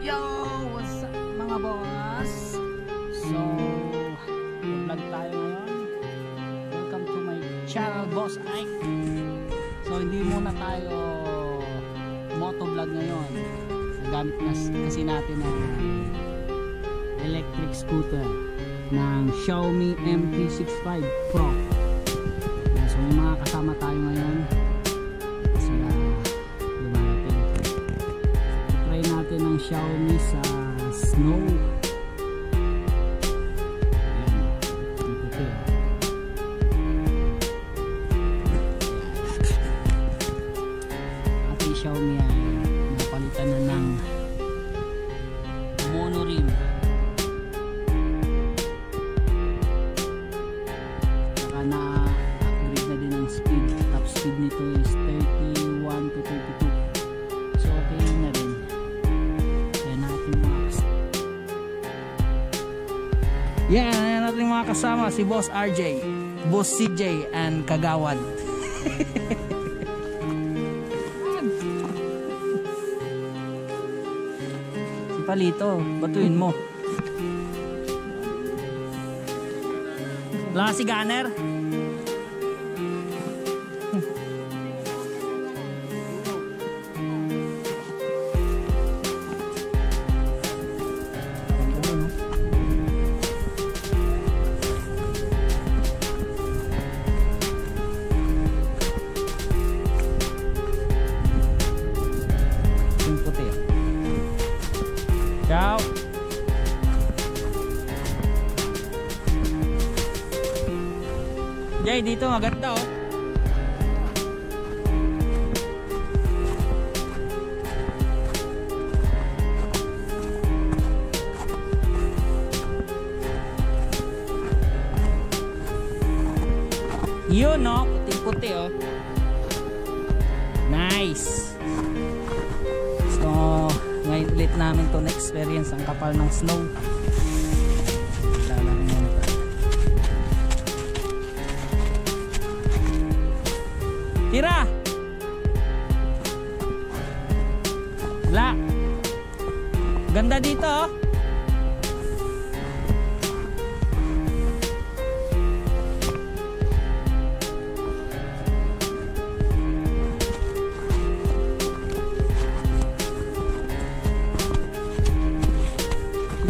Yo! What's up mga boss? So, vlog tayo ngayon. Welcome to my channel, Boss Ike. So, hindi muna tayo motovlog ngayon. Gamit na kasi natin ang electric scooter ng Xiaomi MT65 Pro. So, may mga kasama tayo ngayon. Sila lumarating. Try natin ang Xiaomi sa snow. Ating Xiaomi ay napalitan na ng monorim. Saka na-upgrade na din ang speed. Top speed nito is 31 to 32. So okay na rin. Yan natin mga kasama. Si Boss RJ, Boss CJ, and Kagawad. Si Palito, batuin mo. Wala si Gunner. Ciao. Jay, dito maganda oh. Yun no, puti-puti oh. Nice. So, ngayon ulit namin to na-experience ang kapal ng snow. Tira! La! Ganda dito oh.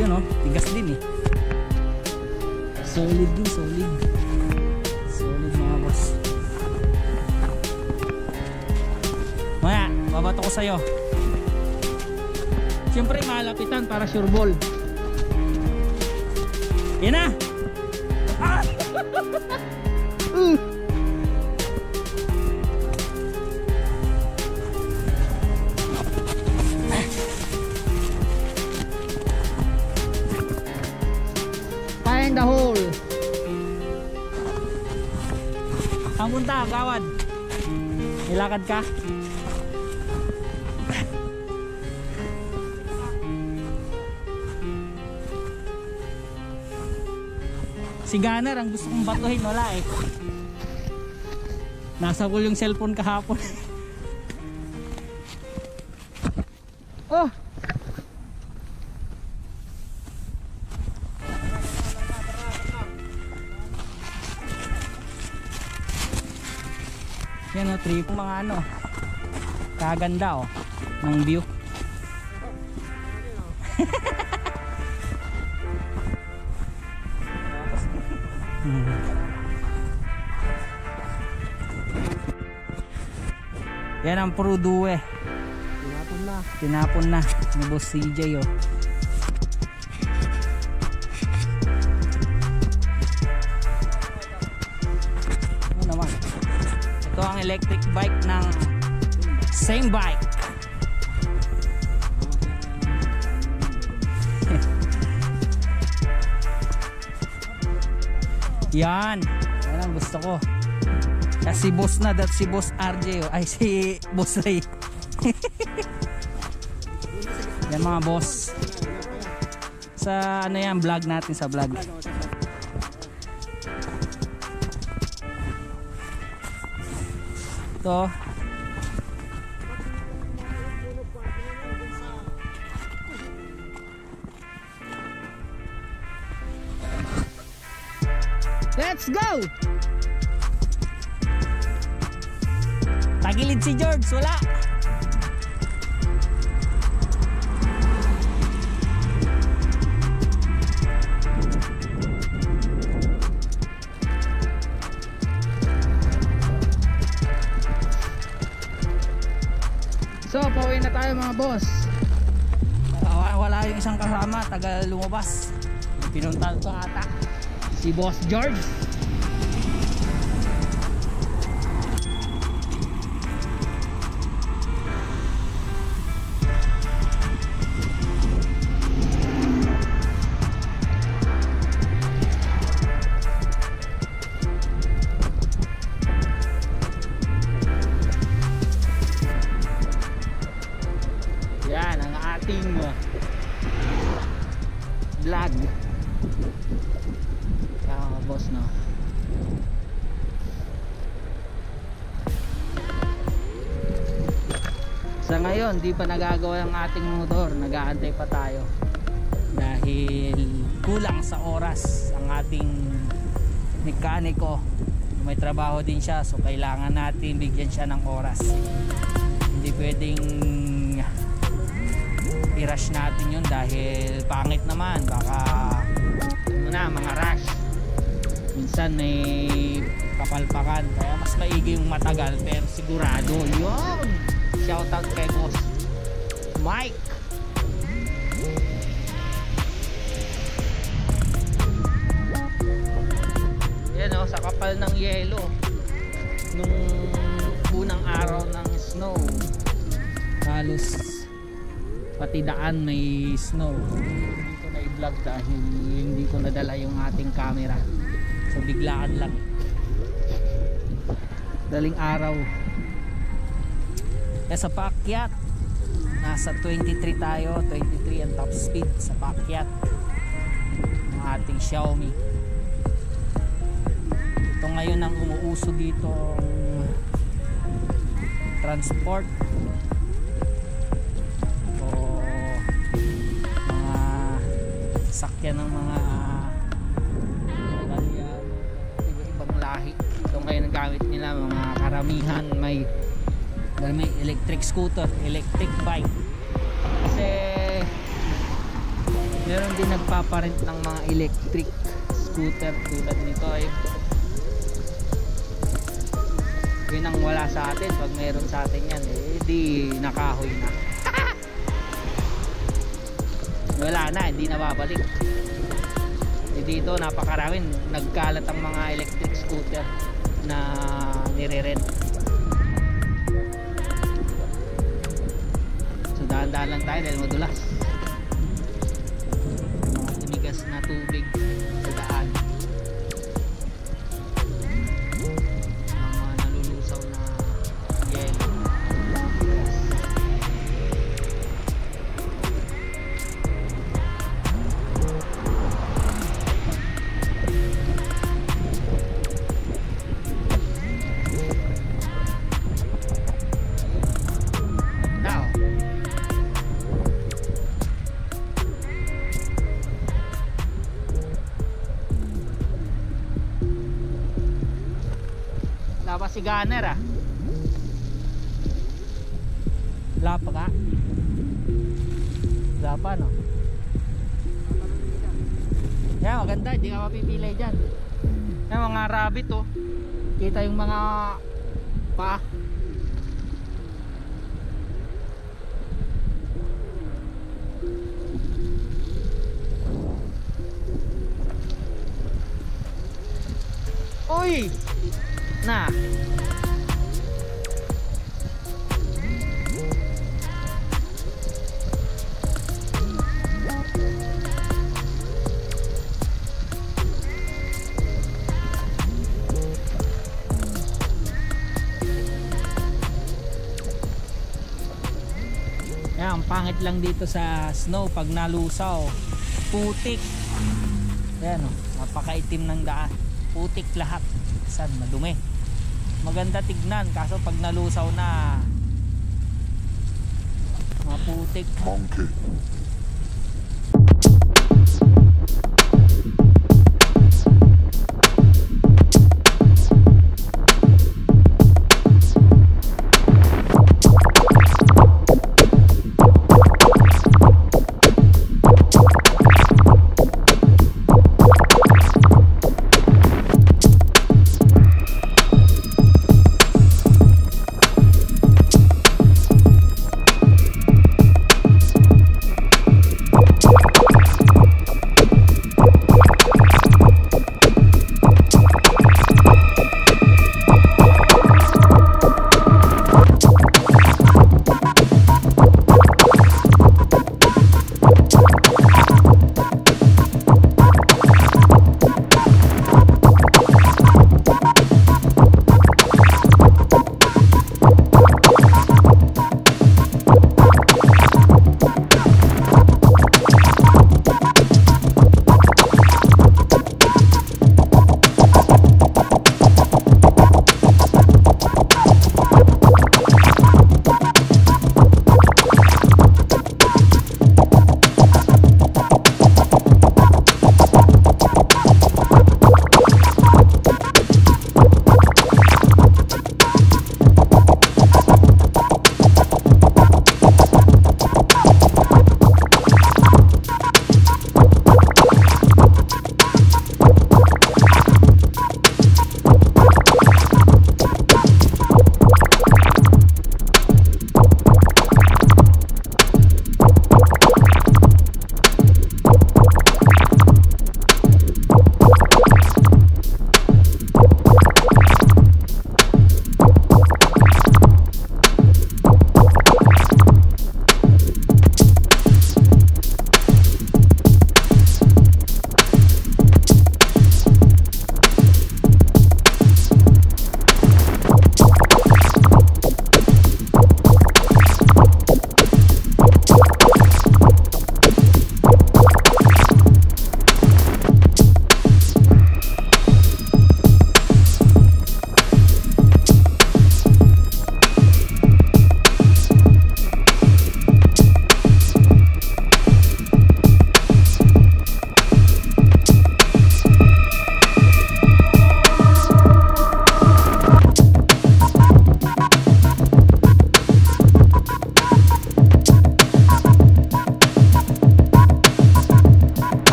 Yun oh, tigas din eh. Solid din, solid. Solid mga boss. Maya, babato ko sa'yo. Siyempre malapitan para sure ball. Yan na. Ah! Find the hole. Ang punta, Gawad. Ilakad ka. Si Gunner ang gusto kong batuhin, wala eh. Nasa pool yung cellphone kahapon. Oh! Yan o, trip mga ano. Kaganda o, ng view. Yan ang Purdue. Tinapon na ni Boss CJ oh. Ano naman? Ito ang electric bike ng same bike. Yan. Yan ang gusto ko. Si Boss na, that si Boss RJ oh. Ay si Boss Ray. Yan mga boss. Sa ano yan, vlog natin sa vlog. Ito Let's go! Tagilid si George, wala. So, pauwi na tayo mga boss. Wala yung isang kasama, tagal lumabas. Pinuntahan ko ata si Boss George. Yan ang ating vlog. Boss, no? Sa ngayon di pa nagagawa ang ating motor, nag-aantay pa tayo dahil kulang sa oras ang ating mekaniko. May trabaho din siya, so kailangan natin bigyan siya ng oras. Hindi pwedeng i-rush natin yun dahil pangit naman, baka mga rush, minsan may kapalpakan, kaya mas maigi yung matagal pero sigurado. Yun, shoutout kay Boss Mike. Yan o, sa kapal ng yelo nung unang araw ng snow, halos pati daan may snow. Hindi ko na i-vlog dahil hindi ko nadala yung ating camera, so biglaan lang, daling araw. Kaya sa paakyat nasa 23 tayo, 23 ang top speed sa paakyat ng ating Xiaomi. Ito ngayon ang umuuso dito transport o mga sakyan ng mga iba-ibang lahi. Ito ngayon ang gamit nila, mga karamihan may electric scooter, electric bike, kasi meron din nagpaparent ng mga electric scooter tulad nito. Ay yun ang wala sa atin. Pag meron sa atin yan, di nakahoy na. Wala na, hindi na babalik. Dito napakaraming nagkalat ang mga electric scooter na nire-rent. So dahan-dahan lang tayo dahil madulas. Mga tumigas na tubig sa daan. Mga nalulusaw na yelo. Wala pa si Gunner ah. Wala pa ka? Wala pa no? Yan, maganda, hindi ka mapipilay dyan. Yan, mga rabbit oh. Kita yung mga paa. Uy! Na yan, ang pangit lang dito sa snow pag nalusaw, putik. Yan oh, napakaitim ng daan, putik lahat, san madumi. Maganda tignan, kaso pag nalusaw na, maputik. Monkey.